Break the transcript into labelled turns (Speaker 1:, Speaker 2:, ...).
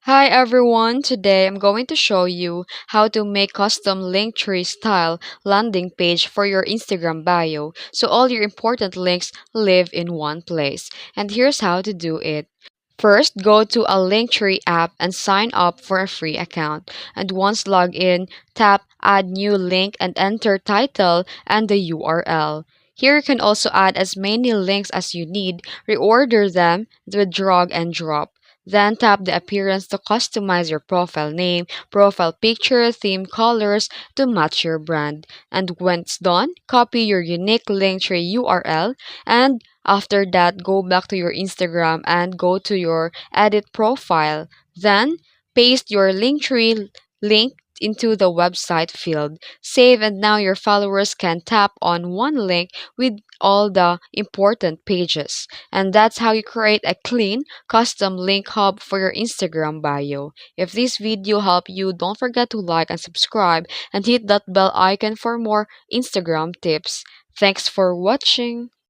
Speaker 1: Hi everyone, today I'm going to show you how to make custom Linktree style landing page for your Instagram bio so all your important links live in one place. And here's how to do it. First, go to a Linktree app and sign up for a free account. And once logged in, tap Add New Link and enter title and the URL. Here you can also add as many links as you need, reorder them with drag and drop. Then tap the appearance to customize your profile name, profile picture, theme colors to match your brand. And when it's done, copy your unique Linktree URL and after that, go back to your Instagram and go to your edit profile. Then, paste your Linktree link into the website field. Save and now your followers can tap on one link with all the important pages. And that's how you create a clean, custom link hub for your Instagram bio. If this video helped you, don't forget to like and subscribe and hit that bell icon for more Instagram tips. Thanks for watching.